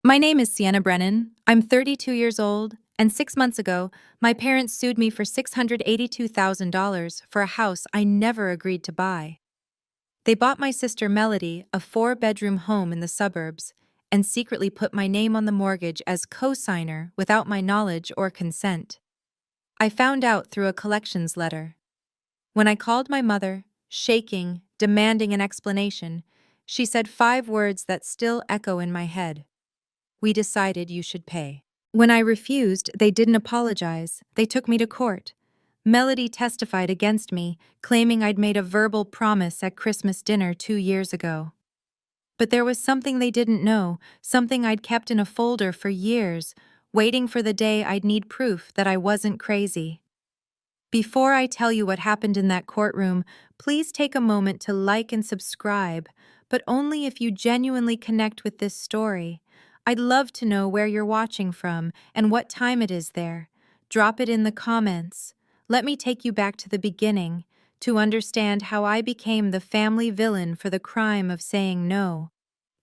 My name is Sienna Brennan. I'm 32 years old, and 6 months ago, my parents sued me for $682,000 for a house I never agreed to buy. They bought my sister Melody a four-bedroom home in the suburbs and secretly put my name on the mortgage as co-signer without my knowledge or consent. I found out through a collections letter. When I called my mother, shaking, demanding an explanation, she said 5 words that still echo in my head. We decided you should pay. When I refused, they didn't apologize. They took me to court. Melody testified against me, claiming I'd made a verbal promise at Christmas dinner 2 years ago. But there was something they didn't know, something I'd kept in a folder for years, waiting for the day I'd need proof that I wasn't crazy. Before I tell you what happened in that courtroom, please take a moment to like and subscribe, but only if you genuinely connect with this story. I'd love to know where you're watching from and what time it is there. Drop it in the comments. Let me take you back to the beginning to understand how I became the family villain for the crime of saying no.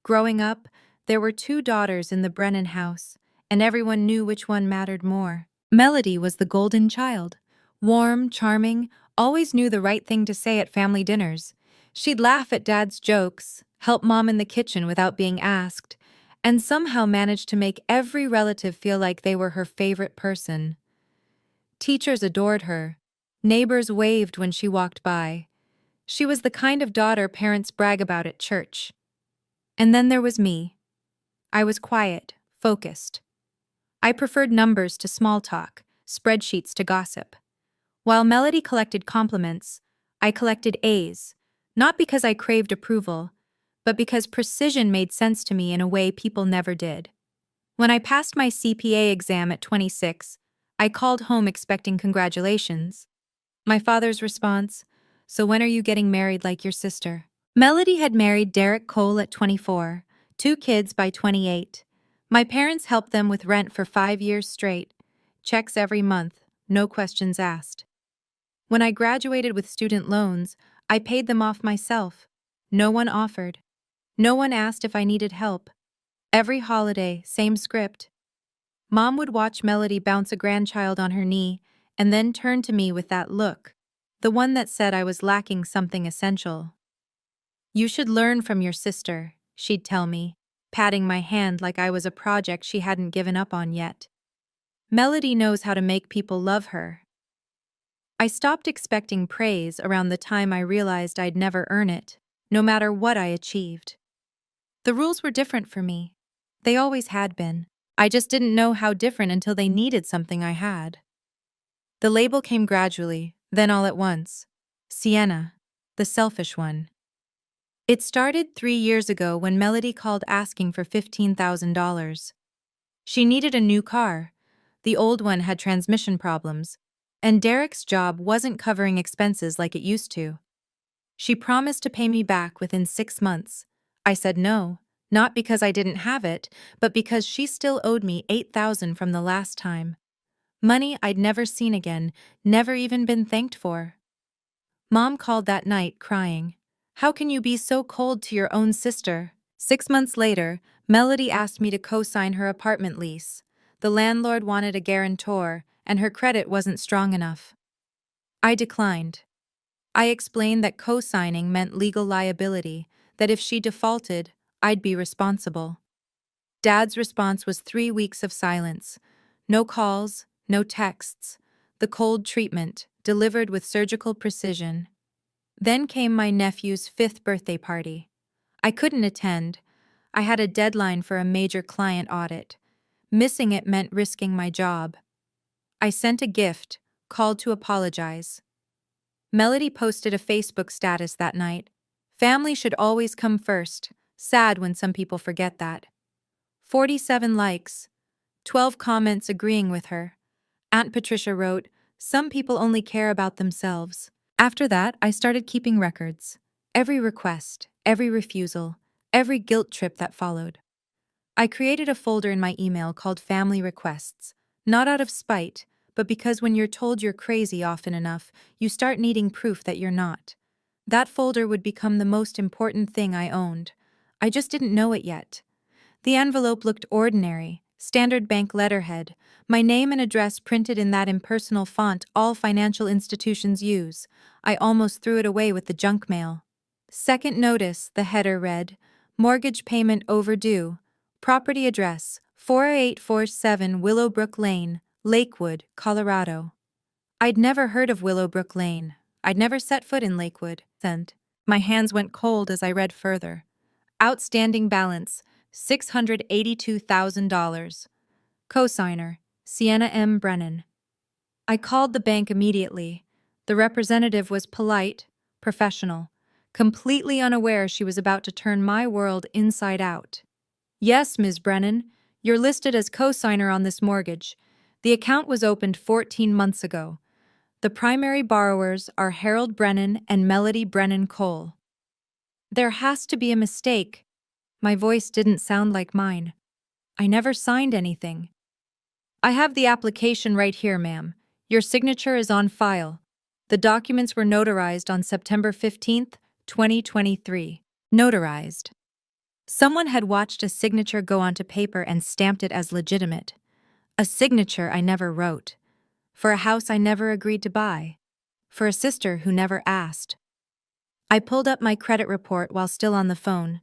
Growing up, there were 2 daughters in the Brennan house, and everyone knew which one mattered more. Melody was the golden child. Warm, charming, always knew the right thing to say at family dinners. She'd laugh at Dad's jokes, help Mom in the kitchen without being asked, and somehow manage to make every relative feel like they were her favorite person. Teachers adored her. Neighbors waved when she walked by. She was the kind of daughter parents brag about at church. And then there was me. I was quiet, focused. I preferred numbers to small talk, spreadsheets to gossip. While Melody collected compliments, I collected A's, not because I craved approval, but because precision made sense to me in a way people never did. When I passed my CPA exam at 26, I called home expecting congratulations. My father's response, "So when are you getting married like your sister?" Melody had married Derek Cole at 24, 2 kids by 28. My parents helped them with rent for 5 years straight, checks every month, no questions asked. When I graduated with student loans, I paid them off myself. No one offered. No one asked if I needed help. Every holiday, same script. Mom would watch Melody bounce a grandchild on her knee and then turn to me with that look, the one that said I was lacking something essential. "You should learn from your sister," she'd tell me, patting my hand like I was a project she hadn't given up on yet. Melody knows how to make people love her. I stopped expecting praise around the time I realized I'd never earn it, no matter what I achieved. The rules were different for me. They always had been. I just didn't know how different until they needed something I had. The label came gradually, then all at once. Sienna, the selfish one. It started 3 years ago when Melody called asking for $15,000. She needed a new car. The old one had transmission problems, and Derek's job wasn't covering expenses like it used to. She promised to pay me back within 6 months. I said no, not because I didn't have it, but because she still owed me $8,000 from the last time. Money I'd never seen again, never even been thanked for. Mom called that night, crying. "How can you be so cold to your own sister?" 6 months later, Melody asked me to co-sign her apartment lease. The landlord wanted a guarantor, and her credit wasn't strong enough. I declined. I explained that co-signing meant legal liability, that if she defaulted, I'd be responsible. Dad's response was 3 weeks of silence. No calls, no texts. The cold treatment, delivered with surgical precision. Then came my nephew's 5th birthday party. I couldn't attend. I had a deadline for a major client audit. Missing it meant risking my job. I sent a gift, called to apologize. Melody posted a Facebook status that night. "Family should always come first. Sad when some people forget that." 47 likes. 12 comments agreeing with her. Aunt Patricia wrote, "Some people only care about themselves." After that, I started keeping records. Every request, every refusal, every guilt trip that followed. I created a folder in my email called Family Requests, not out of spite, but because when you're told you're crazy often enough, you start needing proof that you're not. That folder would become the most important thing I owned. I just didn't know it yet. The envelope looked ordinary, standard bank letterhead, my name and address printed in that impersonal font all financial institutions use. I almost threw it away with the junk mail. Second notice, the header read, mortgage payment overdue. Property address, 4847 Willowbrook Lane, Lakewood, Colorado. I'd never heard of Willowbrook Lane. I'd never set foot in Lakewood. Sent. My hands went cold as I read further. Outstanding balance, $682,000. Cosigner, Sienna M. Brennan. I called the bank immediately. The representative was polite, professional, completely unaware she was about to turn my world inside out. Yes, Ms. Brennan, you're listed as cosigner on this mortgage. The account was opened 14 months ago. The primary borrowers are Harold Brennan and Melody Brennan Cole. There has to be a mistake. My voice didn't sound like mine. I never signed anything. I have the application right here, ma'am. Your signature is on file. The documents were notarized on September 15th, 2023. Notarized. Someone had watched a signature go onto paper and stamped it as legitimate. A signature I never wrote. For a house I never agreed to buy. For a sister who never asked. I pulled up my credit report while still on the phone.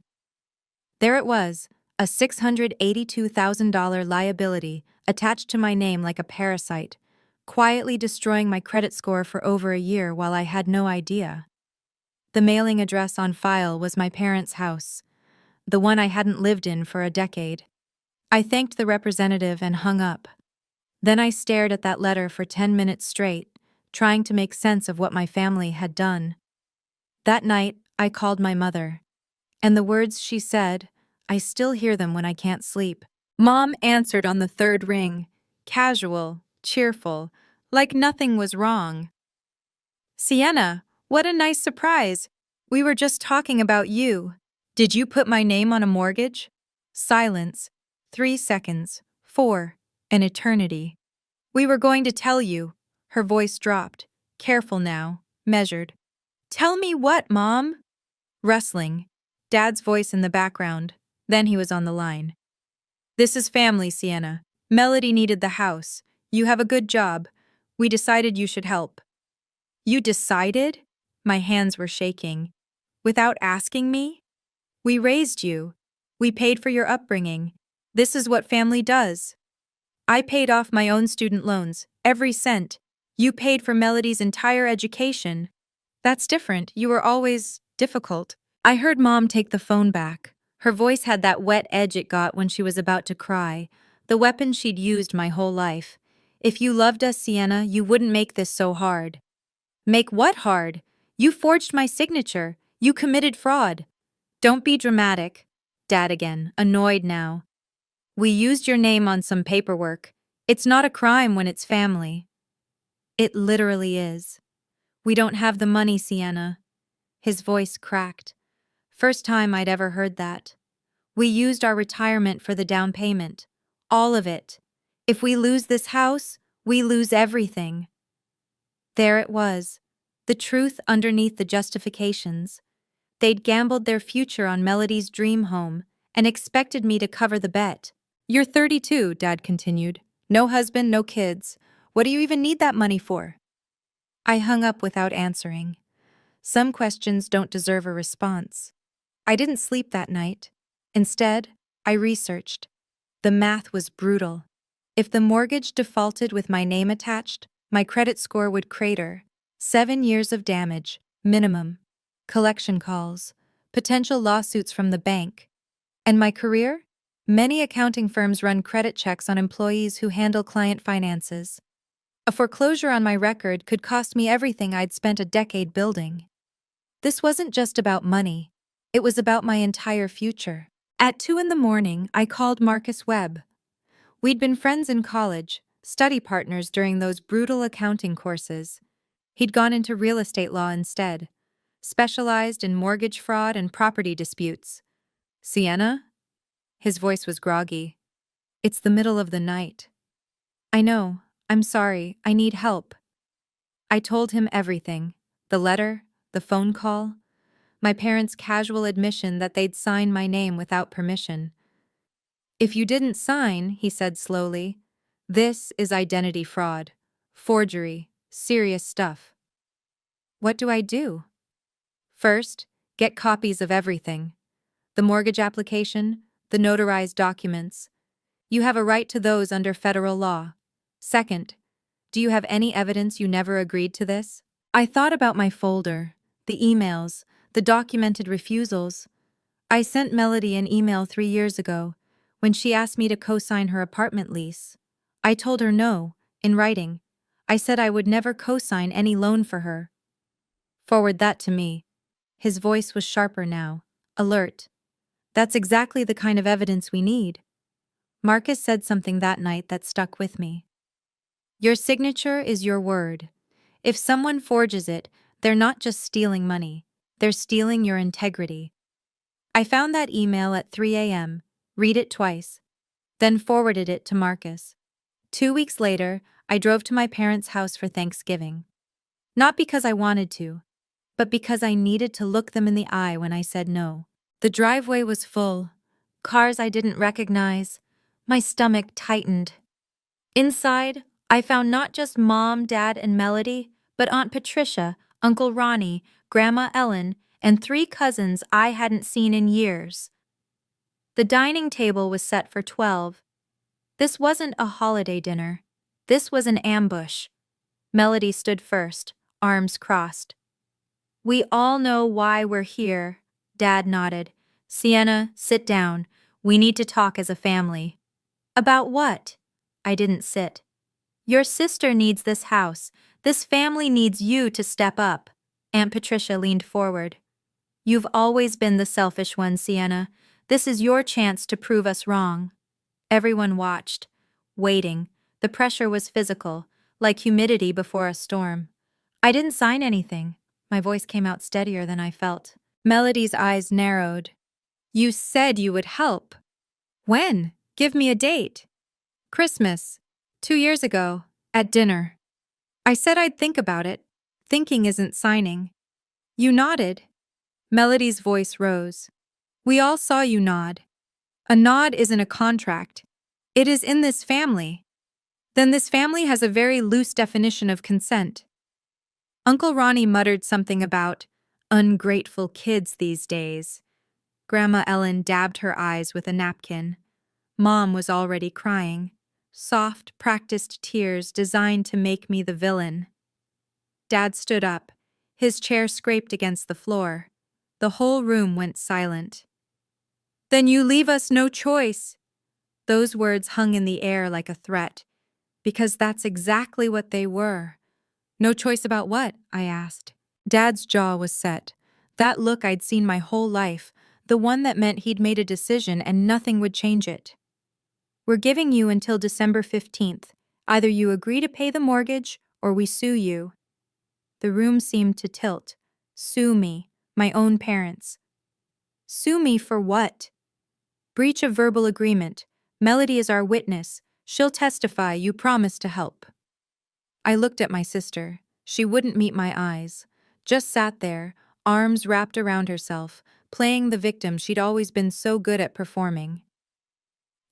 There it was, a $682,000 liability attached to my name like a parasite, quietly destroying my credit score for over a year while I had no idea. The mailing address on file was my parents' house, the one I hadn't lived in for a decade. I thanked the representative and hung up. Then I stared at that letter for 10 minutes straight, trying to make sense of what my family had done. That night, I called my mother. And the words she said, I still hear them when I can't sleep. Mom answered on the third ring, casual, cheerful, like nothing was wrong. Sienna, what a nice surprise. We were just talking about you. Did you put my name on a mortgage? Silence. 3 seconds. 4. An eternity. We were going to tell you. Her voice dropped. Careful now. Measured. Tell me what, Mom? Rustling. Dad's voice in the background. Then he was on the line. This is family, Sienna. Melody needed the house. You have a good job. We decided you should help. You decided? My hands were shaking. Without asking me? We raised you. We paid for your upbringing. This is what family does. I paid off my own student loans, every cent. You paid for Melody's entire education. That's different. You were always difficult. I heard Mom take the phone back. Her voice had that wet edge it got when she was about to cry, the weapon she'd used my whole life. If you loved us, Sienna, you wouldn't make this so hard. Make what hard? You forged my signature. You committed fraud. Don't be dramatic. Dad again, annoyed now. We used your name on some paperwork. It's not a crime when it's family. It literally is. We don't have the money, Sienna. His voice cracked. First time I'd ever heard that. We used our retirement for the down payment. All of it. If we lose this house, we lose everything. There it was. The truth underneath the justifications. They'd gambled their future on Melody's dream home and expected me to cover the bet. You're 32, Dad continued. No husband, no kids. What do you even need that money for? I hung up without answering. Some questions don't deserve a response. I didn't sleep that night. Instead, I researched. The math was brutal. If the mortgage defaulted with my name attached, my credit score would crater. 7 years of damage, minimum. Collection calls, potential lawsuits from the bank. And my career? Many accounting firms run credit checks on employees who handle client finances. A foreclosure on my record could cost me everything I'd spent a decade building. This wasn't just about money. It was about my entire future. At 2 a.m, I called Marcus Webb. We'd been friends in college, study partners during those brutal accounting courses. He'd gone into real estate law instead, specialized in mortgage fraud and property disputes. Sienna? His voice was groggy. It's the middle of the night. I know. I'm sorry. I need help. I told him everything. The letter, the phone call, my parents' casual admission that they'd sign my name without permission. If you didn't sign, he said slowly, this is identity fraud, forgery, serious stuff. What do I do? First, get copies of everything. The mortgage application, the notarized documents. You have a right to those under federal law. Second, do you have any evidence you never agreed to this? I thought about my folder, the emails, the documented refusals. I sent Melody an email 3 years ago when she asked me to co-sign her apartment lease. I told her no, in writing. I said I would never co-sign any loan for her. Forward that to me. His voice was sharper now, alert. That's exactly the kind of evidence we need. Marcus said something that night that stuck with me. Your signature is your word. If someone forges it, they're not just stealing money, they're stealing your integrity. I found that email at 3 a.m., read it twice, then forwarded it to Marcus. 2 weeks later, I drove to my parents' house for Thanksgiving. Not because I wanted to, but because I needed to look them in the eye when I said no. The driveway was full, cars I didn't recognize. My stomach tightened. Inside, I found not just Mom, Dad, and Melody, but Aunt Patricia, Uncle Ronnie, Grandma Ellen, and 3 cousins I hadn't seen in years. The dining table was set for 12. This wasn't a holiday dinner. This was an ambush. Melody stood first, arms crossed. We all know why we're here, Dad nodded. Sienna, sit down. We need to talk as a family. About what? I didn't sit. Your sister needs this house. This family needs you to step up. Aunt Patricia leaned forward. You've always been the selfish one, Sienna. This is your chance to prove us wrong. Everyone watched, waiting. The pressure was physical, like humidity before a storm. I didn't sign anything. My voice came out steadier than I felt. Melody's eyes narrowed. You said you would help. When? Give me a date. Christmas. 2 years ago, at dinner. I said I'd think about it. Thinking isn't signing. You nodded. Melody's voice rose. We all saw you nod. A nod isn't a contract. It is in this family. Then this family has a very loose definition of consent. Uncle Ronnie muttered something about ungrateful kids these days. Grandma Ellen dabbed her eyes with a napkin. Mom was already crying. Soft, practiced tears designed to make me the villain. Dad stood up. His chair scraped against the floor. The whole room went silent. Then you leave us no choice. Those words hung in the air like a threat, because that's exactly what they were. No choice about what? I asked. Dad's jaw was set. That look I'd seen my whole life, the one that meant he'd made a decision and nothing would change it. We're giving you until December 15th. Either you agree to pay the mortgage or we sue you. The room seemed to tilt. Sue me, my own parents. Sue me for what? Breach of verbal agreement. Melody is our witness. She'll testify you promised to help. I looked at my sister. She wouldn't meet my eyes. Just sat there, arms wrapped around herself, playing the victim she'd always been so good at performing.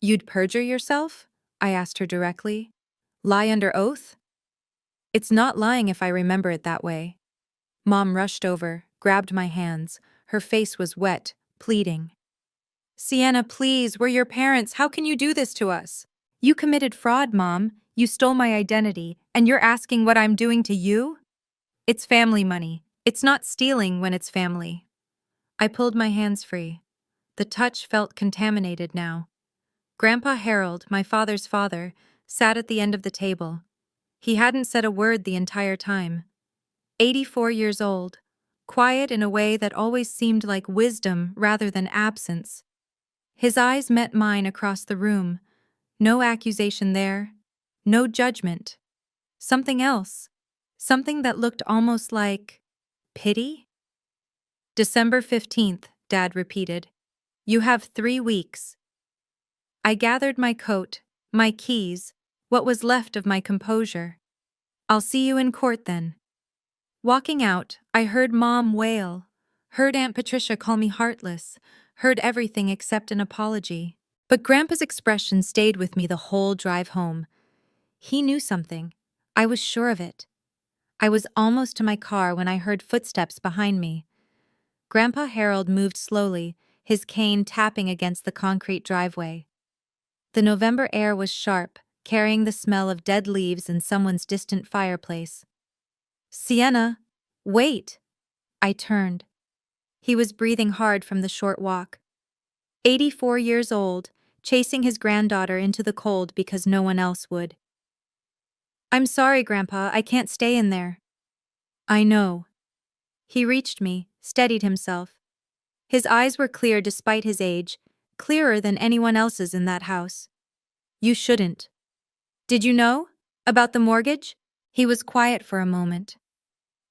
You'd perjure yourself? I asked her directly. Lie under oath? It's not lying if I remember it that way. Mom rushed over, grabbed my hands. Her face was wet, pleading. Sienna, please, we're your parents. How can you do this to us? You committed fraud, Mom. You stole my identity, and you're asking what I'm doing to you? It's family money. It's not stealing when it's family. I pulled my hands free. The touch felt contaminated now. Grandpa Harold, my father's father, sat at the end of the table. He hadn't said a word the entire time. 84 years old, quiet in a way that always seemed like wisdom rather than absence. His eyes met mine across the room. No accusation there. No judgment. Something else. Something that looked almost like pity? December 15th, Dad repeated. You have 3 weeks. I gathered my coat, my keys, what was left of my composure. I'll see you in court then. Walking out, I heard Mom wail, heard Aunt Patricia call me heartless, heard everything except an apology. But Grandpa's expression stayed with me the whole drive home. He knew something. I was sure of it. I was almost to my car when I heard footsteps behind me. Grandpa Harold moved slowly, his cane tapping against the concrete driveway. The November air was sharp, carrying the smell of dead leaves and someone's distant fireplace. "Sienna, wait!" I turned. He was breathing hard from the short walk. 84 years old, chasing his granddaughter into the cold because no one else would. "I'm sorry, Grandpa, I can't stay in there." "I know." He reached me, steadied himself. His eyes were clear despite his age, clearer than anyone else's in that house. "You shouldn't." "Did you know? About the mortgage?" He was quiet for a moment.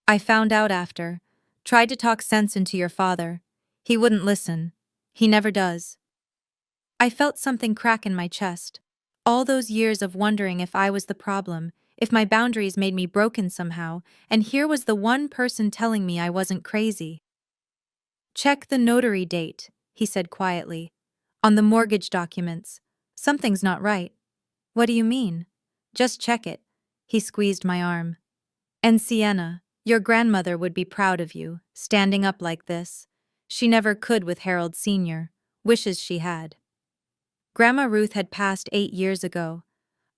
"I found out after. Tried to talk sense into your father. He wouldn't listen. He never does." I felt something crack in my chest. All those years of wondering if I was the problem, if my boundaries made me broken somehow, and here was the one person telling me I wasn't crazy. "Check the notary date," he said quietly. "On the mortgage documents. Something's not right." "What do you mean?" "Just check it." He squeezed my arm. "And Sienna, your grandmother would be proud of you, standing up like this. She never could with Harold Sr. Wishes she had." Grandma Ruth had passed 8 years ago.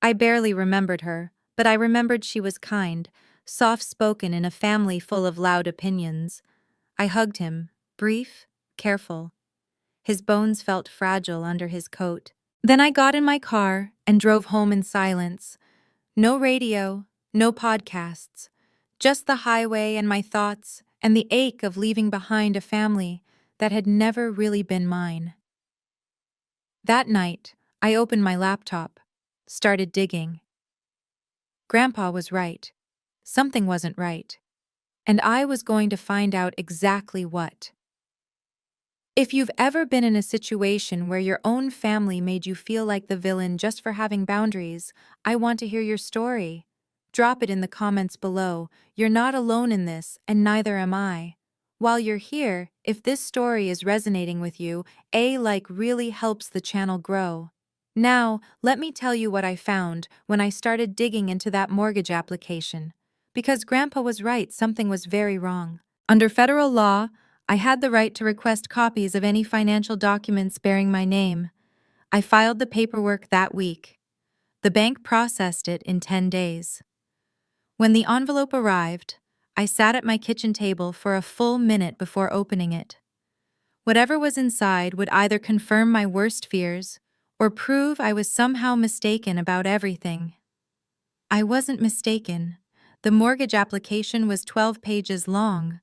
I barely remembered her, but I remembered she was kind, soft-spoken in a family full of loud opinions. I hugged him, brief, careful. His bones felt fragile under his coat. Then I got in my car and drove home in silence. No radio, no podcasts, just the highway and my thoughts and the ache of leaving behind a family that had never really been mine. That night, I opened my laptop, started digging. Grandpa was right. Something wasn't right. And I was going to find out exactly what. If you've ever been in a situation where your own family made you feel like the villain just for having boundaries, I want to hear your story. Drop it in the comments below. You're not alone in this, and neither am I. While you're here, if this story is resonating with you, a like really helps the channel grow. Now, let me tell you what I found when I started digging into that mortgage application. Because Grandpa was right, something was very wrong. Under federal law, I had the right to request copies of any financial documents bearing my name. I filed the paperwork that week. The bank processed it in 10 days. When the envelope arrived, I sat at my kitchen table for a full minute before opening it. Whatever was inside would either confirm my worst fears or prove I was somehow mistaken about everything. I wasn't mistaken. The mortgage application was 12 pages long.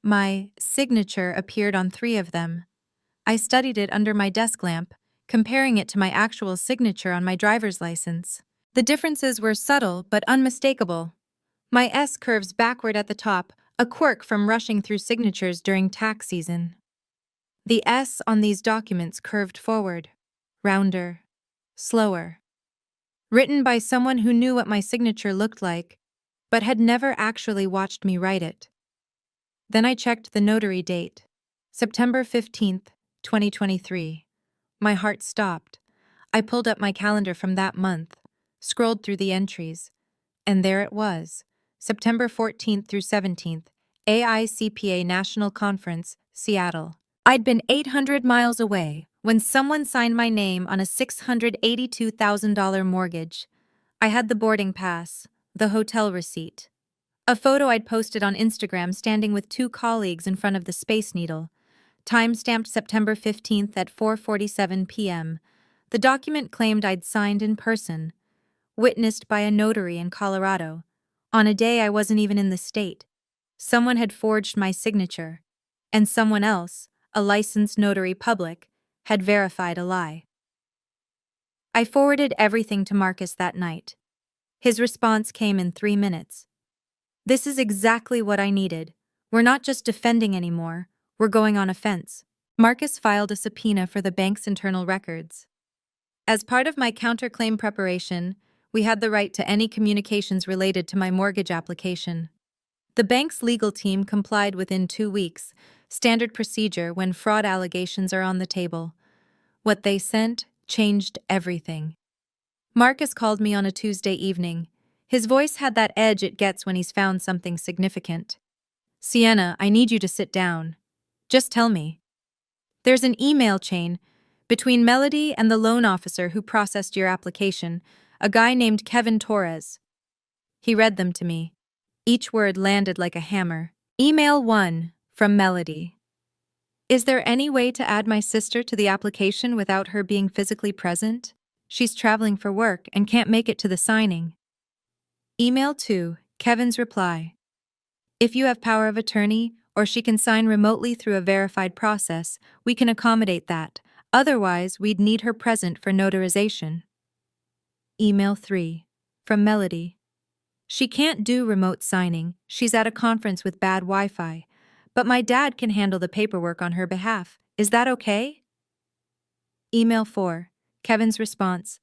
My signature appeared on 3 of them. I studied it under my desk lamp, comparing it to my actual signature on my driver's license. The differences were subtle but unmistakable. My S curves backward at the top, a quirk from rushing through signatures during tax season. The S on these documents curved forward, rounder, slower. Written by someone who knew what my signature looked like, but had never actually watched me write it. Then I checked the notary date, September 15th, 2023. My heart stopped. I pulled up my calendar from that month, scrolled through the entries, and there it was, September 14th through 17th, AICPA National Conference, Seattle. I'd been 800 miles away when someone signed my name on a $682,000 mortgage. I had the boarding pass, the hotel receipt. A photo I'd posted on Instagram standing with 2 colleagues in front of the Space Needle. Time-stamped September 15th at 4:47 p.m. The document claimed I'd signed in person, witnessed by a notary in Colorado, on a day I wasn't even in the state. Someone had forged my signature, and someone else, a licensed notary public, had verified a lie. I forwarded everything to Marcus that night. His response came in 3 minutes. "This is exactly what I needed. We're not just defending anymore, we're going on offense." Marcus filed a subpoena for the bank's internal records. As part of my counterclaim preparation, we had the right to any communications related to my mortgage application. The bank's legal team complied within 2 weeks, standard procedure when fraud allegations are on the table. What they sent changed everything. Marcus called me on a Tuesday evening. His voice had that edge it gets when he's found something significant. Sienna, I need you to sit down. Just tell me. There's an email chain between Melody and the loan officer who processed your application, a guy named Kevin Torres. He read them to me. Each word landed like a hammer. Email 1, from Melody. Is there any way to add my sister to the application without her being physically present? She's traveling for work and can't make it to the signing. Email 2, Kevin's reply. If you have power of attorney, or she can sign remotely through a verified process, we can accommodate that. Otherwise, we'd need her present for notarization. Email 3, from Melody. She can't do remote signing, she's at a conference with bad Wi-Fi, but my dad can handle the paperwork on her behalf. Is that okay? Email 4, Kevin's response.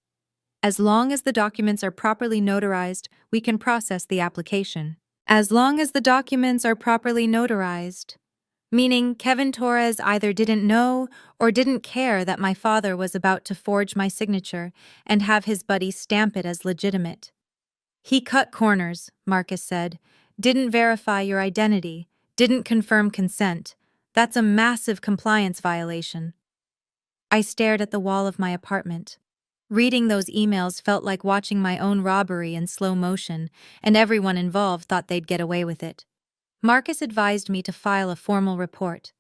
As long as the documents are properly notarized, we can process the application. As long as the documents are properly notarized, meaning Kevin Torres either didn't know or didn't care that my father was about to forge my signature and have his buddy stamp it as legitimate. He cut corners, Marcus said, didn't verify your identity, didn't confirm consent. That's a massive compliance violation. I stared at the wall of my apartment. Reading those emails felt like watching my own robbery in slow motion, and everyone involved thought they'd get away with it. Marcus advised me to file a formal report.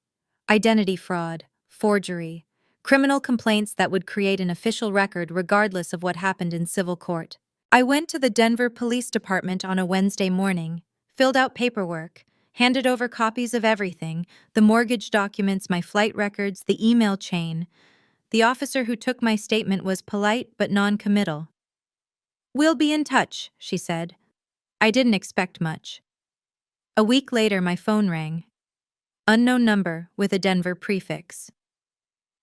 Identity fraud, forgery, criminal complaints that would create an official record regardless of what happened in civil court. I went to the Denver Police Department on a Wednesday morning, filled out paperwork, handed over copies of everything, the mortgage documents, my flight records, the email chain. The officer who took my statement was polite but non-committal. "We'll be in touch," she said. I didn't expect much. A week later, my phone rang. Unknown number with a Denver prefix.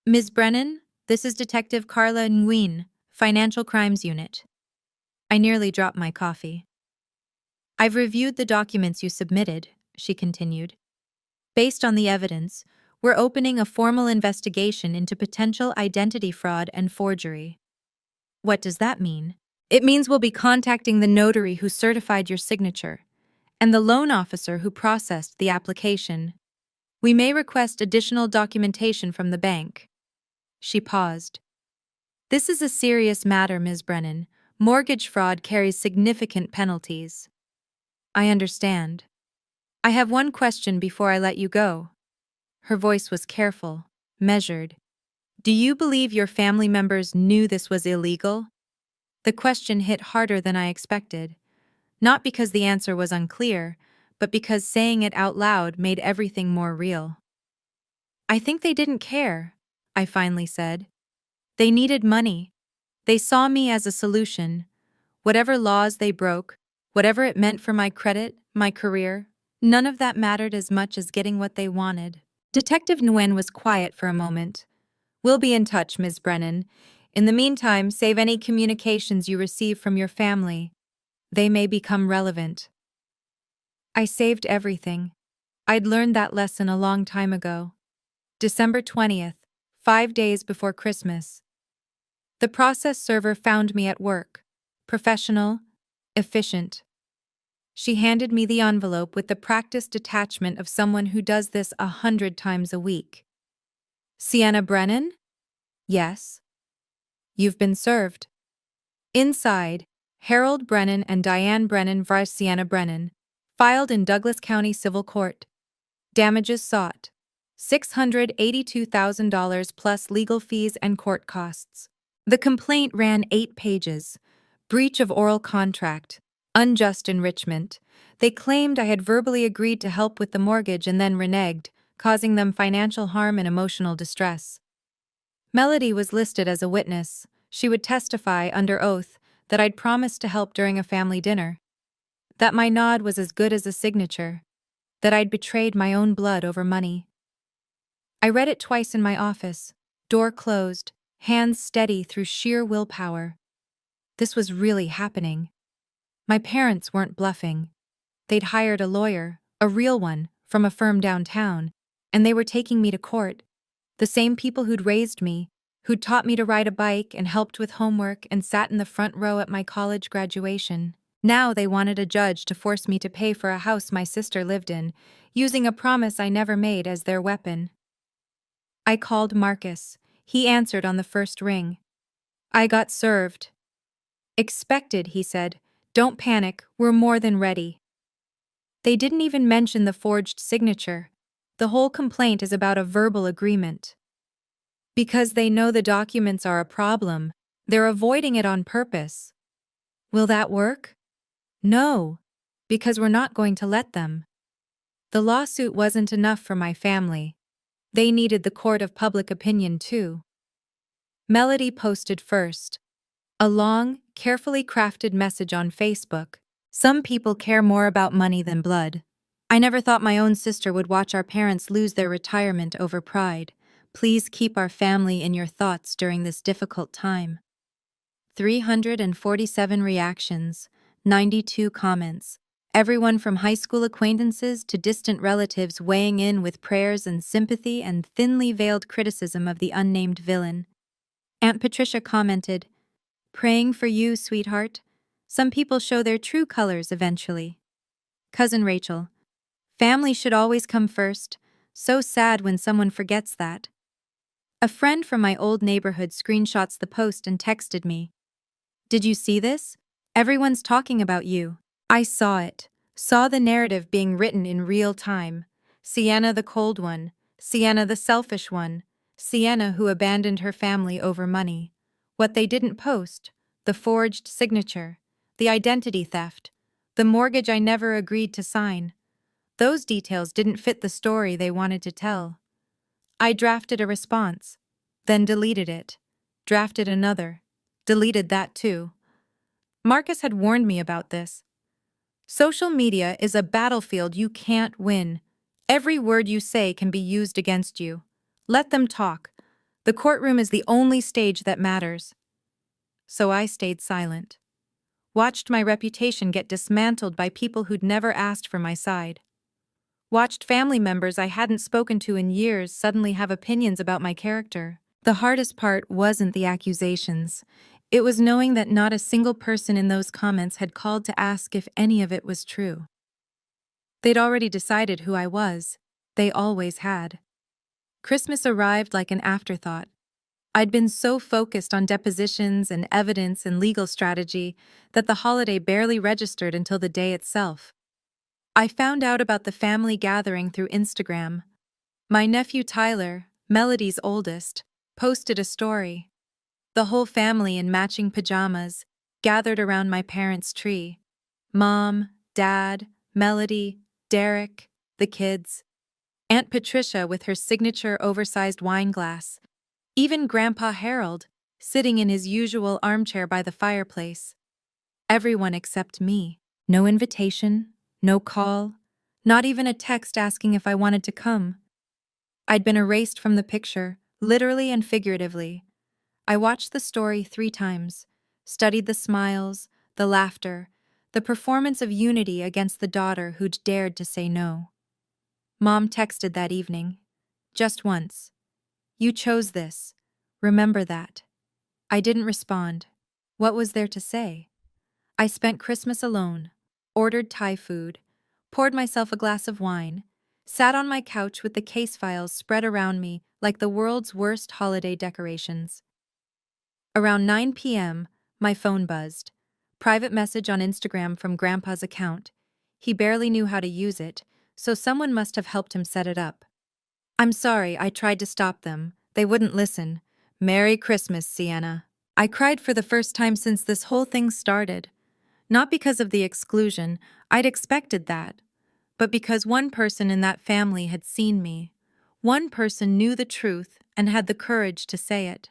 "Ms. Brennan, this is Detective Carla Nguyen, Financial Crimes Unit." I nearly dropped my coffee. "I've reviewed the documents you submitted," she continued. "Based on the evidence, we're opening a formal investigation into potential identity fraud and forgery." What does that mean? It means we'll be contacting the notary who certified your signature and the loan officer who processed the application. We may request additional documentation from the bank. She paused. "This is a serious matter, Ms. Brennan. Mortgage fraud carries significant penalties." "I understand. I have one question before I let you go." Her voice was careful, measured. "Do you believe your family members knew this was illegal?" The question hit harder than I expected, not because the answer was unclear, but because saying it out loud made everything more real. "I think they didn't care," I finally said. "They needed money. They saw me as a solution. Whatever laws they broke, whatever it meant for my credit, my career, none of that mattered as much as getting what they wanted." Detective Nguyen was quiet for a moment. "We'll be in touch, Ms. Brennan. In the meantime, save any communications you receive from your family. They may become relevant." I saved everything. I'd learned that lesson a long time ago. December 20th, 5 days before Christmas. The process server found me at work. Professional, efficient. She handed me the envelope with the practiced detachment of someone who does this 100 times a week. "Sienna Brennan?" "Yes." "You've been served." Inside, Harold Brennan and Diane Brennan vs. Sienna Brennan, filed in Douglas County Civil Court. Damages sought: $682,000 plus legal fees and court costs. The complaint ran 8 pages. Breach of oral contract, unjust enrichment. They claimed I had verbally agreed to help with the mortgage and then reneged, causing them financial harm and emotional distress. Melody was listed as a witness. She would testify under oath that I'd promised to help during a family dinner, that my nod was as good as a signature, that I'd betrayed my own blood over money. I read it twice in my office, door closed, hands steady through sheer willpower. This was really happening. My parents weren't bluffing. They'd hired a lawyer, a real one, from a firm downtown, and they were taking me to court. The same people who'd raised me, who taught me to ride a bike and helped with homework and sat in the front row at my college graduation. Now they wanted a judge to force me to pay for a house my sister lived in, using a promise I never made as their weapon. I called Marcus. He answered on the first ring. I got served. Expected, he said. Don't panic, we're more than ready. They didn't even mention the forged signature. The whole complaint is about a verbal agreement. Because they know the documents are a problem, they're avoiding it on purpose. Will that work? No, because we're not going to let them. The lawsuit wasn't enough for my family. They needed the court of public opinion too. Melody posted first. A long, carefully crafted message on Facebook. Some people care more about money than blood. I never thought my own sister would watch our parents lose their retirement over pride. Please keep our family in your thoughts during this difficult time. 347 reactions, 92 comments. Everyone from high school acquaintances to distant relatives weighing in with prayers and sympathy and thinly veiled criticism of the unnamed villain. Aunt Patricia commented, "Praying for you, sweetheart. Some people show their true colors eventually." Cousin Rachel, "Family should always come first. So sad when someone forgets that." A friend from my old neighborhood screenshots the post and texted me, "Did you see this? Everyone's talking about you." I saw it. Saw the narrative being written in real time. Sienna the cold one. Sienna the selfish one. Sienna who abandoned her family over money. What they didn't post, the forged signature, the identity theft, the mortgage I never agreed to sign. Those details didn't fit the story they wanted to tell. I drafted a response, then deleted it. Drafted another. Deleted that too. Marcus had warned me about this. Social media is a battlefield you can't win. Every word you say can be used against you. Let them talk. The courtroom is the only stage that matters. So I stayed silent. Watched my reputation get dismantled by people who'd never asked for my side. Watched family members I hadn't spoken to in years suddenly have opinions about my character. The hardest part wasn't the accusations. It was knowing that not a single person in those comments had called to ask if any of it was true. They'd already decided who I was. They always had. Christmas arrived like an afterthought. I'd been so focused on depositions and evidence and legal strategy that the holiday barely registered until the day itself. I found out about the family gathering through Instagram. My nephew Tyler, Melody's oldest, posted a story. The whole family in matching pajamas gathered around my parents' tree. Mom, Dad, Melody, Derek, the kids. Aunt Patricia with her signature oversized wine glass. Even Grandpa Harold, sitting in his usual armchair by the fireplace. Everyone except me. No invitation, no call, not even a text asking if I wanted to come. I'd been erased from the picture, literally and figuratively. I watched the story 3 times, studied the smiles, the laughter, the performance of unity against the daughter who'd dared to say no. Mom texted that evening. Just once. "You chose this. Remember that." I didn't respond. What was there to say? I spent Christmas alone, ordered Thai food, poured myself a glass of wine, sat on my couch with the case files spread around me like the world's worst holiday decorations. Around 9 p.m., my phone buzzed. Private message on Instagram from Grandpa's account. He barely knew how to use it, so someone must have helped him set it up. "I'm sorry, I tried to stop them. They wouldn't listen. Merry Christmas, Sienna." I cried for the first time since this whole thing started. Not because of the exclusion, I'd expected that, but because one person in that family had seen me. One person knew the truth and had the courage to say it.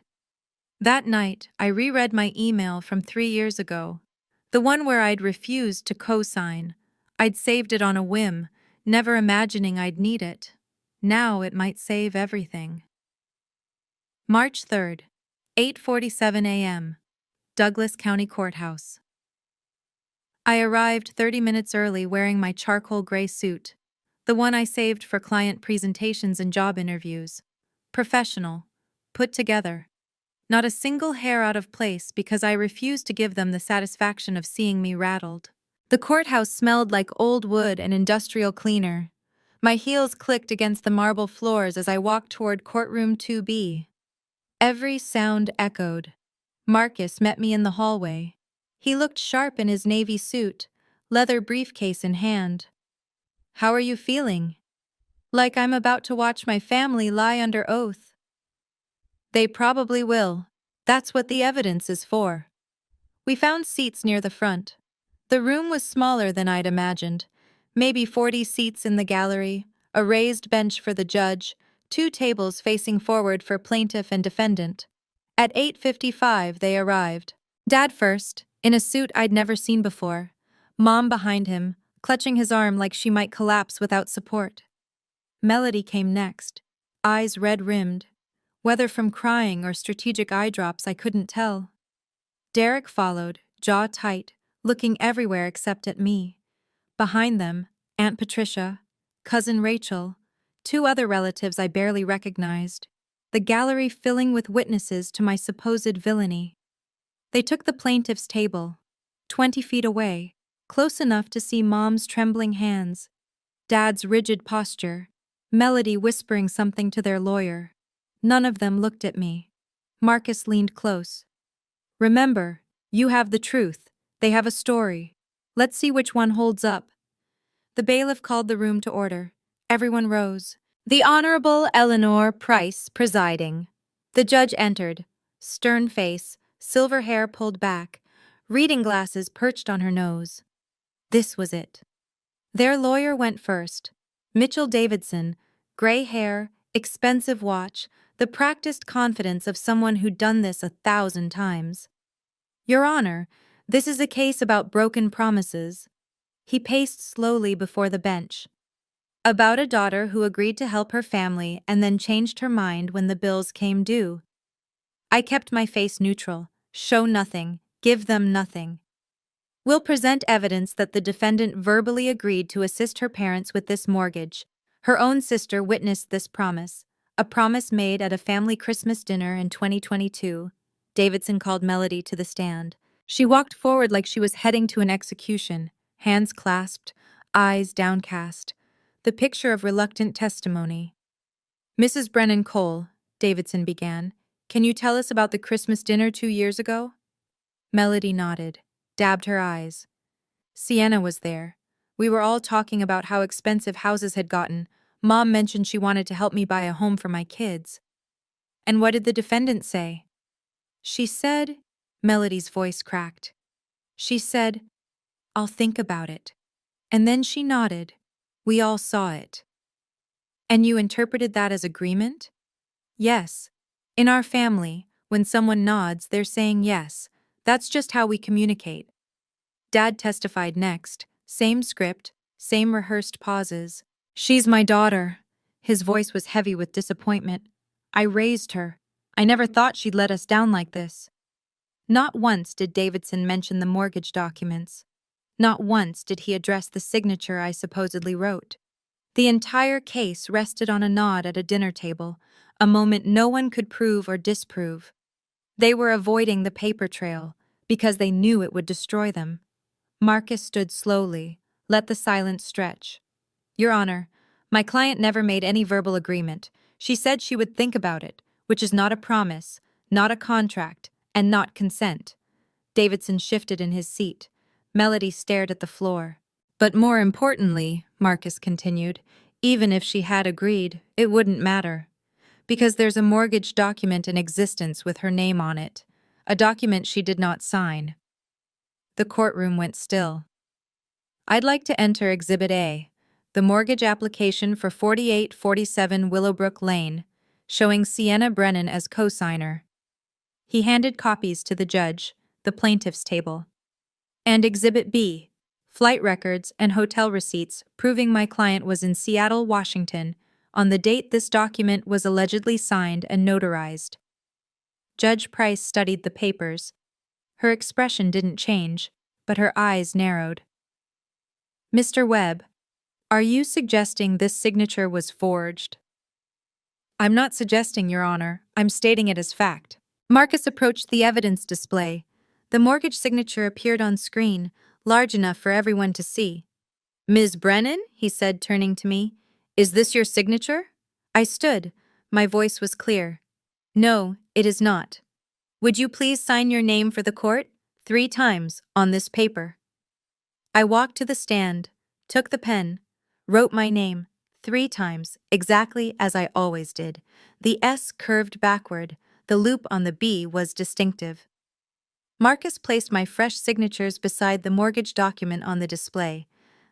That night, I reread my email from 3 years ago, the one where I'd refused to co-sign. I'd saved it on a whim, never imagining I'd need it. Now it might save everything. March 3rd, 8:47 a.m., Douglas County Courthouse. I arrived 30 minutes early wearing my charcoal gray suit, the one I saved for client presentations and job interviews. Professional, put together. not a single hair out of place because I refused to give them the satisfaction of seeing me rattled. The courthouse smelled like old wood and industrial cleaner. My heels clicked against the marble floors as I walked toward courtroom 2B. Every sound echoed. Marcus met me in the hallway. He looked sharp in his navy suit, leather briefcase in hand. "How are you feeling?" "Like I'm about to watch my family lie under oath." "They probably will. That's what the evidence is for." We found seats near the front. The room was smaller than I'd imagined. Maybe 40 seats in the gallery, a raised bench for the judge, 2 tables facing forward for plaintiff and defendant. At 8:55 they arrived. Dad first, in a suit I'd never seen before. Mom behind him, clutching his arm like she might collapse without support. Melody came next, eyes red-rimmed. Whether from crying or strategic eye drops I couldn't tell. Derek followed, jaw tight, looking everywhere except at me. Behind them, Aunt Patricia, Cousin Rachel, 2 other relatives I barely recognized. The gallery filling with witnesses to my supposed villainy. They took the plaintiff's table, 20 feet away, close enough to see Mom's trembling hands, Dad's rigid posture, Melody whispering something to their lawyer. None of them looked at me. Marcus leaned close. "Remember, you have the truth. They have a story. Let's see which one holds up." The bailiff called the room to order. Everyone rose. The Honorable Eleanor Price presiding. The judge entered, stern face, silver hair pulled back, reading glasses perched on her nose. This was it. Their lawyer went first. Mitchell Davidson, gray hair, expensive watch, the practiced confidence of someone who'd done this 1,000 times. "Your Honor, this is a case about broken promises." He paced slowly before the bench. "About a daughter who agreed to help her family and then changed her mind when the bills came due." I kept my face neutral. Show nothing, give them nothing. "Will present evidence that the defendant verbally agreed to assist her parents with this mortgage. Her own sister witnessed this promise, a promise made at a family Christmas dinner in 2022. Davidson called Melody to the stand. She walked forward like she was heading to an execution, hands clasped, eyes downcast. The picture of reluctant testimony. "Mrs. Brennan Cole," Davidson began, "can you tell us about the Christmas dinner 2 years ago?" Melody nodded, dabbed her eyes. "Sienna was there. We were all talking about how expensive houses had gotten. Mom mentioned she wanted to help me buy a home for my kids." "And what did the defendant say?" "She said," Melody's voice cracked. "She said, 'I'll think about it.' And then she nodded. We all saw it." "And you interpreted that as agreement?" "Yes. In our family, when someone nods, they're saying yes. That's just how we communicate." Dad testified next. Same script, same rehearsed pauses. "She's my daughter." His voice was heavy with disappointment. "I raised her. I never thought she'd let us down like this." Not once did Davidson mention the mortgage documents. Not once did he address the signature I supposedly wrote. The entire case rested on a nod at a dinner table, a moment no one could prove or disprove. They were avoiding the paper trail because they knew it would destroy them. Marcus stood slowly, let the silence stretch. "Your Honor, my client never made any verbal agreement. She said she would think about it, which is not a promise, not a contract, and not consent." Davidson shifted in his seat. Melody stared at the floor. "But more importantly," Marcus continued, "even if she had agreed, it wouldn't matter. Because there's a mortgage document in existence with her name on it, a document she did not sign." The courtroom went still. "I'd like to enter Exhibit A, the mortgage application for 4847 Willowbrook Lane, showing Sienna Brennan as co-signer." He handed copies to the judge, the plaintiff's table. "And Exhibit B, flight records and hotel receipts proving my client was in Seattle, Washington, on the date this document was allegedly signed and notarized." Judge Price studied the papers. Her expression didn't change, but her eyes narrowed. "Mr. Webb, are you suggesting this signature was forged?" "I'm not suggesting, Your Honor. I'm stating it as fact." Marcus approached the evidence display. The mortgage signature appeared on screen, large enough for everyone to see. "Ms. Brennan," he said, turning to me, "is this your signature?" I stood. My voice was clear. "No, it is not. Would you please sign your name for the court 3 times on this paper?" I walked to the stand, took the pen, wrote my name 3 times, exactly as I always did. The S curved backward, the loop on the B was distinctive. Marcus placed my fresh signatures beside the mortgage document on the display.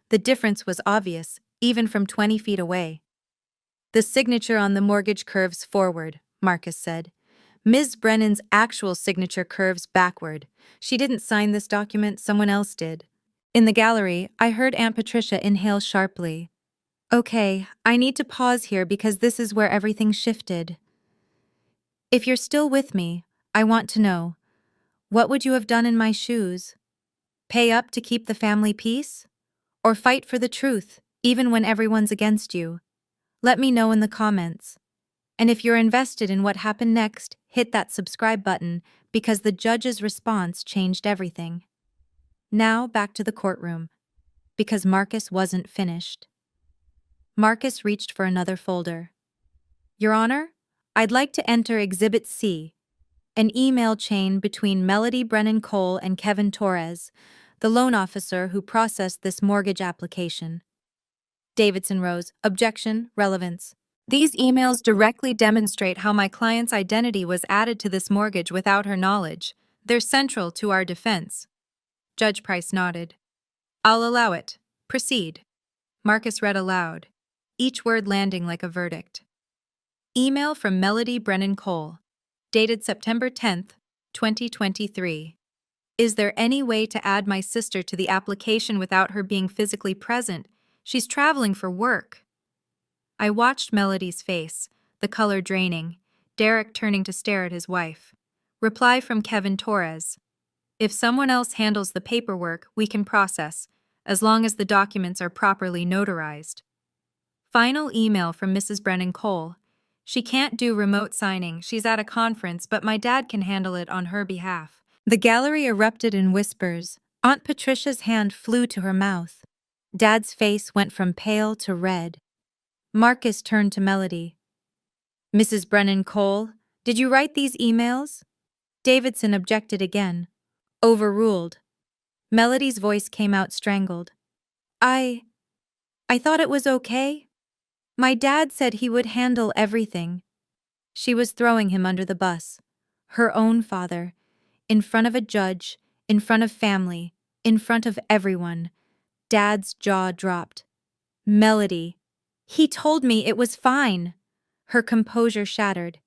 The difference was obvious, even from 20 feet away. "The signature on the mortgage curves forward," Marcus said. "Ms. Brennan's actual signature curves backward. She didn't sign this document, someone else did." In the gallery, I heard Aunt Patricia inhale sharply. "Okay, I need to pause here because this is where everything shifted. If you're still with me, I want to know, what would you have done in my shoes? Pay up to keep the family peace? Or fight for the truth, even when everyone's against you? Let me know in the comments. And if you're invested in what happened next, hit that subscribe button because the judge's response changed everything." Now back to the courtroom, because Marcus wasn't finished. Marcus reached for another folder. "Your Honor, I'd like to enter Exhibit C, an email chain between Melody Brennan Cole and Kevin Torres, the loan officer who processed this mortgage application." Davidson rose. "Objection, relevance. These emails directly demonstrate how my client's identity was added to this mortgage without her knowledge. They're central to our defense." Judge Price nodded. "I'll allow it. Proceed." Marcus read aloud, each word landing like a verdict. "Email from Melody Brennan Cole, dated September 10th, 2023. Is there any way to add my sister to the application without her being physically present? She's traveling for work." I watched Melody's face, the color draining, Derek turning to stare at his wife. Reply from Kevin Torres. "If someone else handles the paperwork, we can process, as long as the documents are properly notarized." Final email from Mrs. Brennan Cole. "She can't do remote signing, she's at a conference, but my dad can handle it on her behalf." The gallery erupted in whispers. Aunt Patricia's hand flew to her mouth. Dad's face went from pale to red. Marcus turned to Melody. "Mrs. Brennan Cole, did you write these emails?" Davidson objected again. Overruled. Melody's voice came out strangled. I thought it was okay. My dad said he would handle everything." She was throwing him under the bus. Her own father. In front of a judge, in front of family, in front of everyone. Dad's jaw dropped. "Melody. He told me it was fine." Her composure shattered.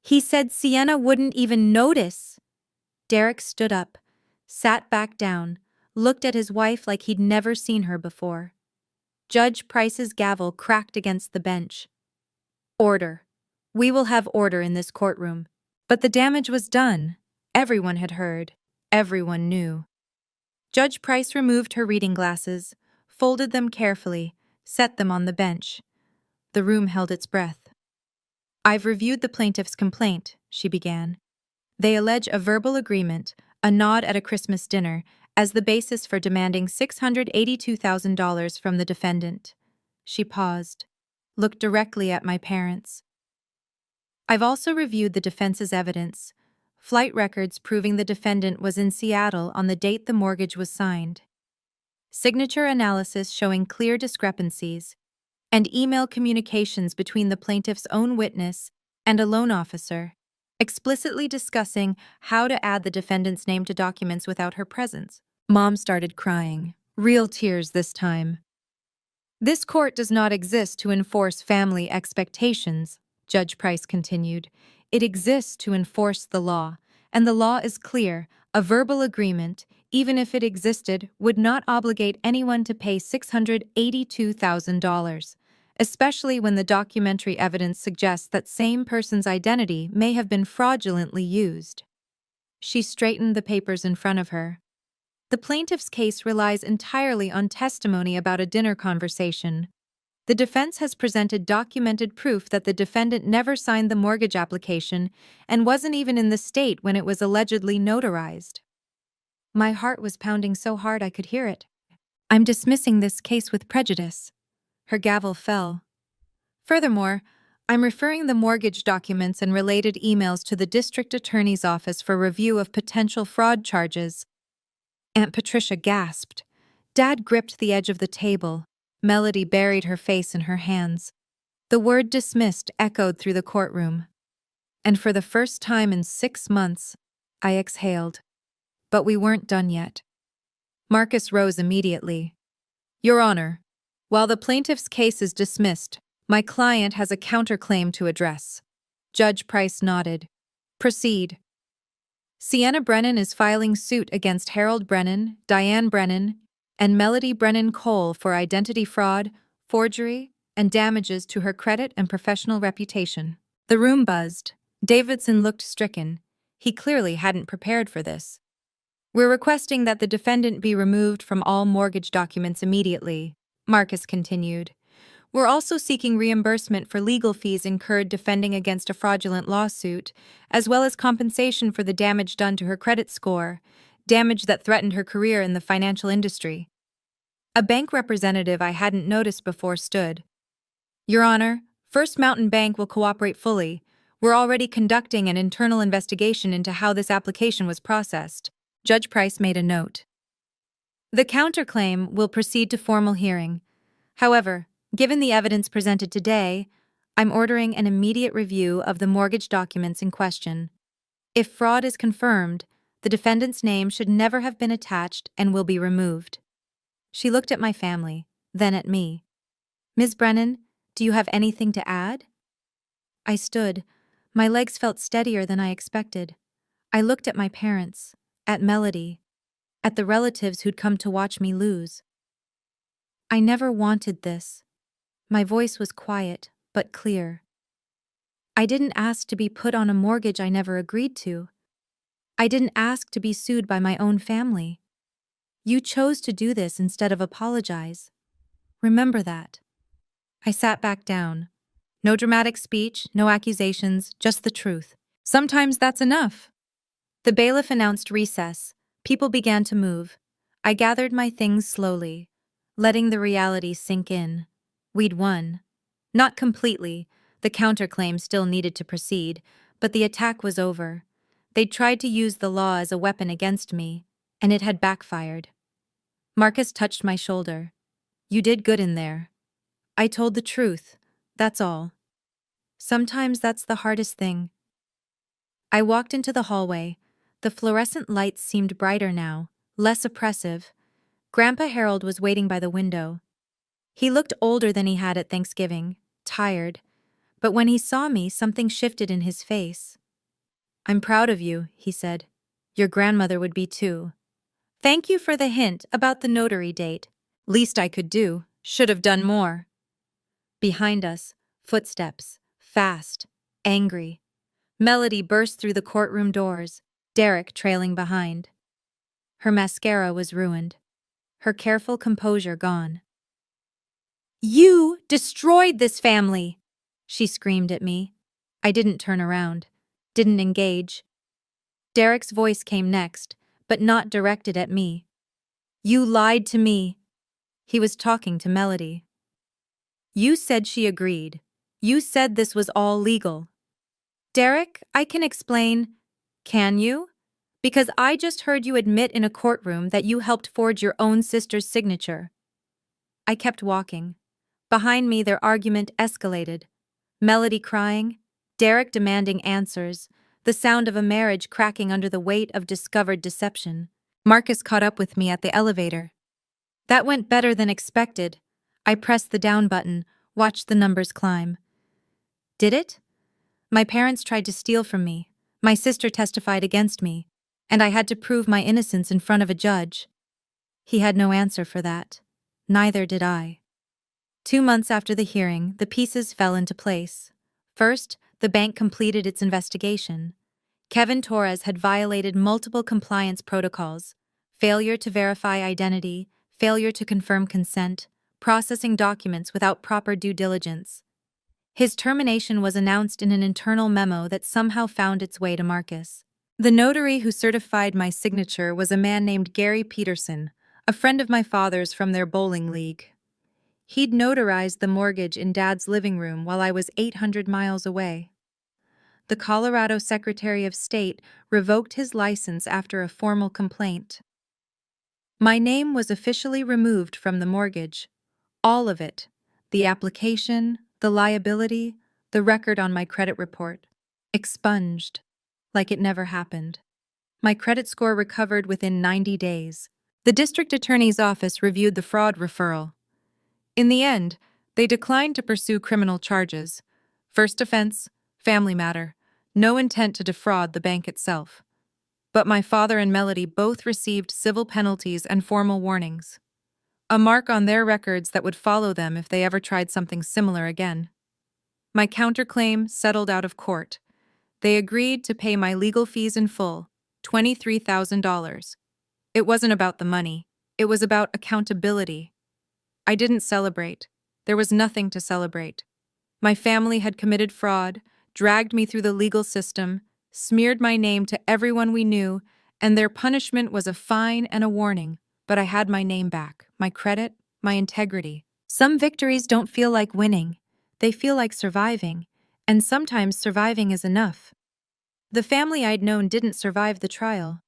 "He said Sienna wouldn't even notice." Derek stood up, sat back down, looked at his wife like he'd never seen her before. Judge Price's gavel cracked against the bench. "Order. We will have order in this courtroom." But the damage was done. Everyone had heard. Everyone knew. Judge Price removed her reading glasses, folded them carefully, set them on the bench. The room held its breath. "I've reviewed the plaintiff's complaint," she began. "They allege a verbal agreement, a nod at a Christmas dinner, as the basis for demanding $682,000 from the defendant." She paused, looked directly at my parents. "I've also reviewed the defense's evidence, flight records proving the defendant was in Seattle on the date the mortgage was signed, signature analysis showing clear discrepancies, and email communications between the plaintiff's own witness and a loan officer, explicitly discussing how to add the defendant's name to documents without her presence." Mom started crying, real tears this time. "This court does not exist to enforce family expectations," Judge Price continued. "It exists to enforce the law, and the law is clear. A verbal agreement, even if it existed, would not obligate anyone to pay $682,000, especially when the documentary evidence suggests that same person's identity may have been fraudulently used." She straightened the papers in front of her. "The plaintiff's case relies entirely on testimony about a dinner conversation. The defense has presented documented proof that the defendant never signed the mortgage application and wasn't even in the state when it was allegedly notarized. My heart was pounding so hard I could hear it. I'm dismissing this case with prejudice. Her gavel fell. Furthermore, I'm referring the mortgage documents and related emails to the district attorney's office for review of potential fraud charges. Aunt Patricia gasped. Dad gripped the edge of the table. Melody buried her face in her hands. The word dismissed echoed through the courtroom. And for the first time in 6 months, I exhaled. But we weren't done yet. Marcus rose immediately. Your Honor, while the plaintiff's case is dismissed, my client has a counterclaim to address. Judge Price nodded. Proceed. Sienna Brennan is filing suit against Harold Brennan, Diane Brennan, and Melody Brennan Cole for identity fraud, forgery, and damages to her credit and professional reputation. The room buzzed. Davidson looked stricken. He clearly hadn't prepared for this. We're requesting that the defendant be removed from all mortgage documents immediately, Marcus continued. We're also seeking reimbursement for legal fees incurred defending against a fraudulent lawsuit, as well as compensation for the damage done to her credit score, damage that threatened her career in the financial industry. A bank representative I hadn't noticed before stood. Your Honor, First Mountain Bank will cooperate fully. We're already conducting an internal investigation into how this application was processed. Judge Price made a note. The counterclaim will proceed to formal hearing. However, given the evidence presented today, I'm ordering an immediate review of the mortgage documents in question. If fraud is confirmed, the defendant's name should never have been attached and will be removed. She looked at my family, then at me. Ms. Brennan, do you have anything to add? I stood. My legs felt steadier than I expected. I looked at my parents, at Melody, at the relatives who'd come to watch me lose. I never wanted this. My voice was quiet, but clear. I didn't ask to be put on a mortgage I never agreed to. I didn't ask to be sued by my own family. You chose to do this instead of apologize. Remember that. I sat back down. No dramatic speech, no accusations, just the truth. Sometimes that's enough. The bailiff announced recess. People began to move. I gathered my things slowly, letting the reality sink in. We'd won. Not completely. The counterclaim still needed to proceed, but the attack was over. They'd tried to use the law as a weapon against me, and it had backfired. Marcus touched my shoulder. You did good in there. I told the truth. That's all. Sometimes that's the hardest thing. I walked into the hallway. The fluorescent lights seemed brighter now, less oppressive. Grandpa Harold was waiting by the window. He looked older than he had at Thanksgiving, tired, but when he saw me, something shifted in his face. I'm proud of you, he said. Your grandmother would be too. Thank you for the hint about the notary date. Least I could do, should have done more. Behind us, footsteps, fast, angry. Melody burst through the courtroom doors, Derek trailing behind. Her mascara was ruined, her careful composure gone. You destroyed this family, she screamed at me. I didn't turn around, didn't engage. Derek's voice came next, but not directed at me. You lied to me. He was talking to Melody. You said she agreed. You said this was all legal. Derek, I can explain. Can you? Because I just heard you admit in a courtroom that you helped forge your own sister's signature. I kept walking. Behind me, their argument escalated. Melody crying, Derek demanding answers, the sound of a marriage cracking under the weight of discovered deception. Marcus caught up with me at the elevator. That went better than expected. I pressed the down button, watched the numbers climb. Did it? My parents tried to steal from me. My sister testified against me, and I had to prove my innocence in front of a judge. He had no answer for that. Neither did I. 2 months after the hearing, the pieces fell into place. First, the bank completed its investigation. Kevin Torres had violated multiple compliance protocols: failure to verify identity, failure to confirm consent, processing documents without proper due diligence. His termination was announced in an internal memo that somehow found its way to Marcus. The notary who certified my signature was a man named Gary Peterson, a friend of my father's from their bowling league. He'd notarized the mortgage in Dad's living room while I was 800 miles away. The Colorado Secretary of State revoked his license after a formal complaint. My name was officially removed from the mortgage. All of it. The application, the liability, the record on my credit report. Expunged. Like it never happened. My credit score recovered within 90 days. The district attorney's office reviewed the fraud referral. In the end, they declined to pursue criminal charges. First offense, family matter, no intent to defraud the bank itself. But my father and Melody both received civil penalties and formal warnings. A mark on their records that would follow them if they ever tried something similar again. My counterclaim settled out of court. They agreed to pay my legal fees in full, $23,000. It wasn't about the money. It was about accountability. I didn't celebrate. There was nothing to celebrate. My family had committed fraud, dragged me through the legal system, smeared my name to everyone we knew, and their punishment was a fine and a warning. But I had my name back, my credit, my integrity. Some victories don't feel like winning. They feel like surviving, and sometimes surviving is enough. The family I'd known didn't survive the trial.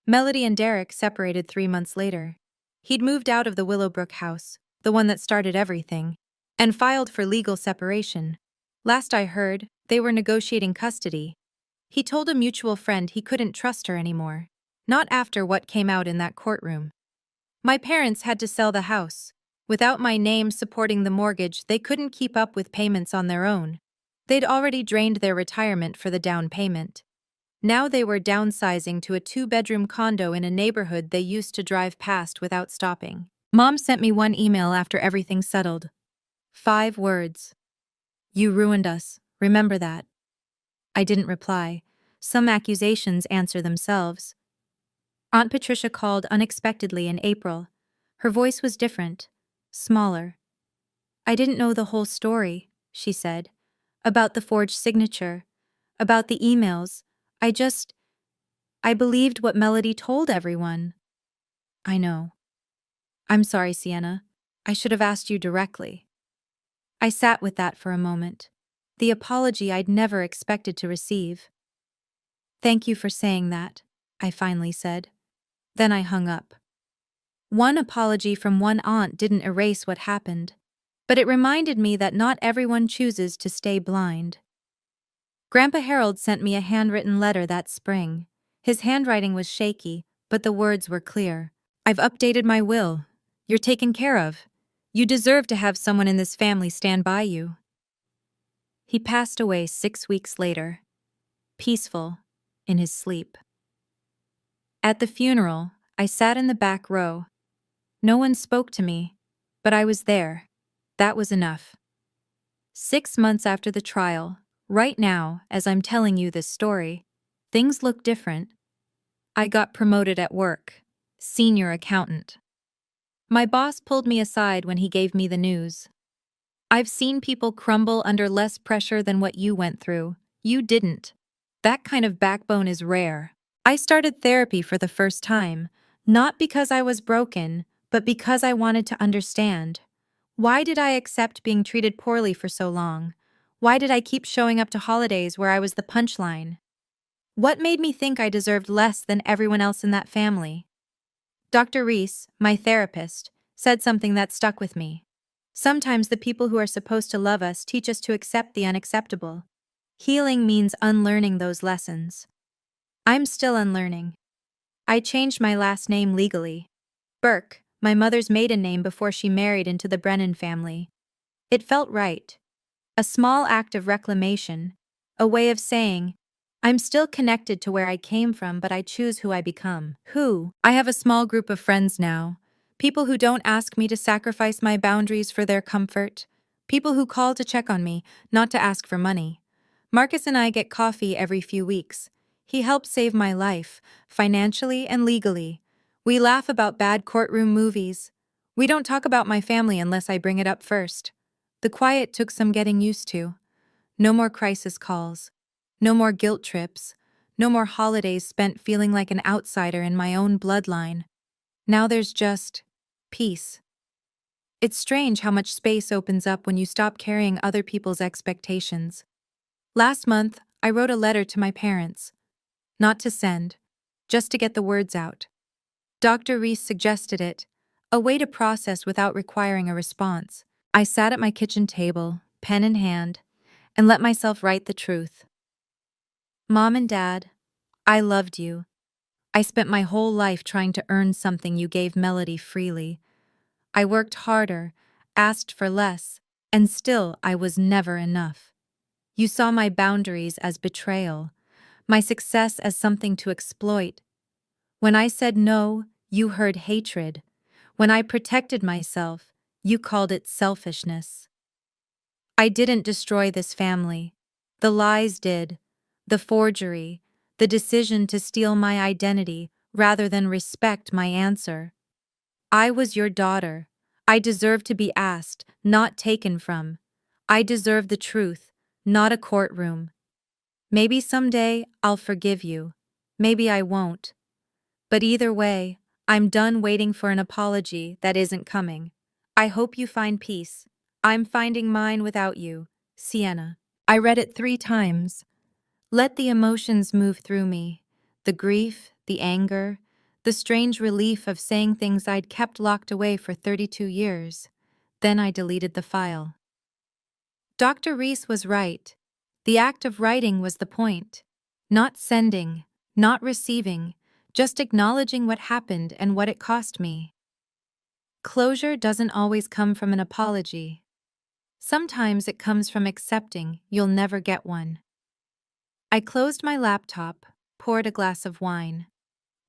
Melody and Derek separated 3 months later. He'd moved out of the Willowbrook house, the one that started everything, and filed for legal separation. Last I heard, they were negotiating custody. He told a mutual friend he couldn't trust her anymore, not after what came out in that courtroom. My parents had to sell the house. Without my name supporting the mortgage, they couldn't keep up with payments on their own. They'd already drained their retirement for the down payment. Now they were downsizing to a 2-bedroom condo in a neighborhood they used to drive past without stopping. Mom sent me one email after everything settled. 5 words. "You ruined us. Remember that." I didn't reply. Some accusations answer themselves. Aunt Patricia called unexpectedly in April. Her voice was different, smaller. "I didn't know the whole story," she said. "About the forged signature. About the emails. I believed what Melody told everyone." "I know. I'm sorry, Sienna. I should have asked you directly." I sat with that for a moment. The apology I'd never expected to receive. "Thank you for saying that," I finally said. Then I hung up. One apology from one aunt didn't erase what happened, but it reminded me that not everyone chooses to stay blind. Grandpa Harold sent me a handwritten letter that spring. His handwriting was shaky, but the words were clear. "I've updated my will. You're taken care of. You deserve to have someone in this family stand by you." He passed away 6 weeks later, peaceful, in his sleep. At the funeral, I sat in the back row. No one spoke to me, but I was there. That was enough. 6 months after the trial, right now, as I'm telling you this story, things look different. I got promoted at work, senior accountant. My boss pulled me aside when he gave me the news. "I've seen people crumble under less pressure than what you went through. You didn't. That kind of backbone is rare." I started therapy for the first time, not because I was broken, but because I wanted to understand. Why did I accept being treated poorly for so long? Why did I keep showing up to holidays where I was the punchline? What made me think I deserved less than everyone else in that family? Dr. Reese, my therapist, said something that stuck with me. Sometimes the people who are supposed to love us teach us to accept the unacceptable. Healing means unlearning those lessons. I'm still unlearning. I changed my last name legally. Burke, my mother's maiden name before she married into the Brennan family. It felt right. A small act of reclamation, a way of saying, I'm still connected to where I came from, but I choose who I become. I have a small group of friends now. People who don't ask me to sacrifice my boundaries for their comfort. People who call to check on me, not to ask for money. Marcus and I get coffee every few weeks. He helped save my life, financially and legally. We laugh about bad courtroom movies. We don't talk about my family unless I bring it up first. The quiet took some getting used to. No more crisis calls. No more guilt trips. No more holidays spent feeling like an outsider in my own bloodline. Now there's just peace. It's strange how much space opens up when you stop carrying other people's expectations. Last month, I wrote a letter to my parents. Not to send, just to get the words out. Dr. Reese suggested it, a way to process without requiring a response. I sat at my kitchen table, pen in hand, and let myself write the truth. Mom and Dad, I loved you. I spent my whole life trying to earn something you gave Melody freely. I worked harder, asked for less, and still I was never enough. You saw my boundaries as betrayal, my success as something to exploit. When I said no, you heard hatred. When I protected myself, you called it selfishness. I didn't destroy this family. The lies did. The forgery, the decision to steal my identity rather than respect my answer. I was your daughter. I deserve to be asked, not taken from. I deserve the truth, not a courtroom. Maybe someday I'll forgive you. Maybe I won't. But either way, I'm done waiting for an apology that isn't coming. I hope you find peace. I'm finding mine without you. Sienna. I read it 3 times. Let the emotions move through me. The grief, the anger, the strange relief of saying things I'd kept locked away for 32 years. Then I deleted the file. Dr. Reese was right. The act of writing was the point. Not sending, not receiving, just acknowledging what happened and what it cost me. Closure doesn't always come from an apology. Sometimes it comes from accepting you'll never get one. I closed my laptop, poured a glass of wine,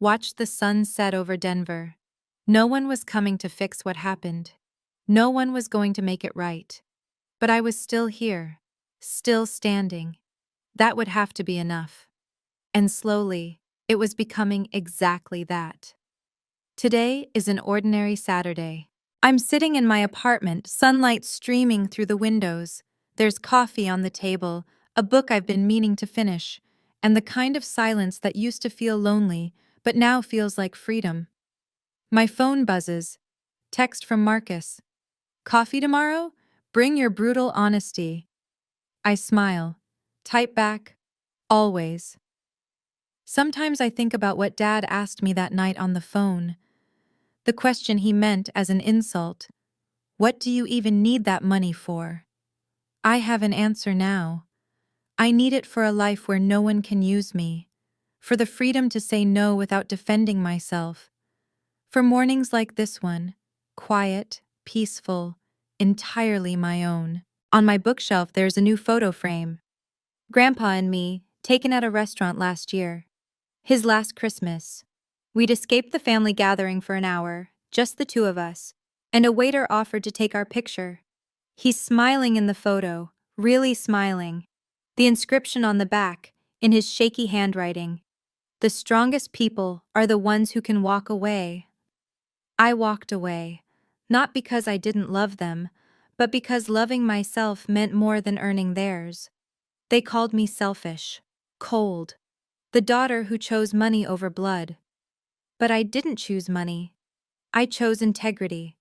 watched the sun set over Denver. No one was coming to fix what happened. No one was going to make it right. But I was still here, still standing. That would have to be enough. And slowly, it was becoming exactly that. Today is an ordinary Saturday. I'm sitting in my apartment, sunlight streaming through the windows. There's coffee on the table, a book I've been meaning to finish, and the kind of silence that used to feel lonely, but now feels like freedom. My phone buzzes. Text from Marcus. Coffee tomorrow? Bring your brutal honesty. I smile. Type back. Always. Sometimes I think about what Dad asked me that night on the phone. The question he meant as an insult. What do you even need that money for? I have an answer now. I need it for a life where no one can use me. For the freedom to say no without defending myself. For mornings like this one, quiet, peaceful, entirely my own. On my bookshelf there's a new photo frame. Grandpa and me, taken at a restaurant last year. His last Christmas. We'd escaped the family gathering for an hour, just the 2 of us, and a waiter offered to take our picture. He's smiling in the photo, really smiling. The inscription on the back, in his shaky handwriting. The strongest people are the ones who can walk away. I walked away, not because I didn't love them, but because loving myself meant more than earning theirs. They called me selfish, cold, the daughter who chose money over blood. But I didn't choose money. I chose integrity.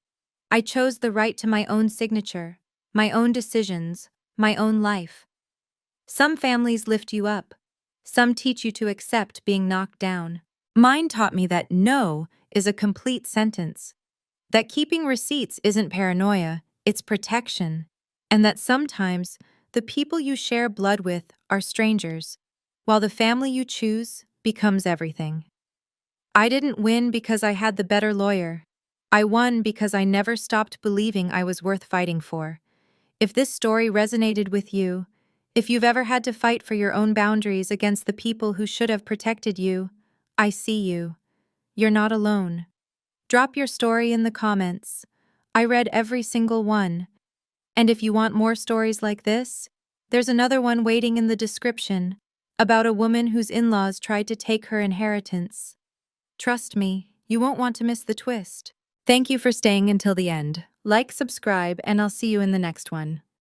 I chose the right to my own signature, my own decisions, my own life. Some families lift you up. Some teach you to accept being knocked down. Mine taught me that no is a complete sentence. That keeping receipts isn't paranoia, it's protection. And that sometimes the people you share blood with are strangers, while the family you choose becomes everything. I didn't win because I had the better lawyer. I won because I never stopped believing I was worth fighting for. If this story resonated with you, if you've ever had to fight for your own boundaries against the people who should have protected you, I see you. You're not alone. Drop your story in the comments. I read every single one. And if you want more stories like this, there's another one waiting in the description about a woman whose in-laws tried to take her inheritance. Trust me, you won't want to miss the twist. Thank you for staying until the end. Like, subscribe, and I'll see you in the next one.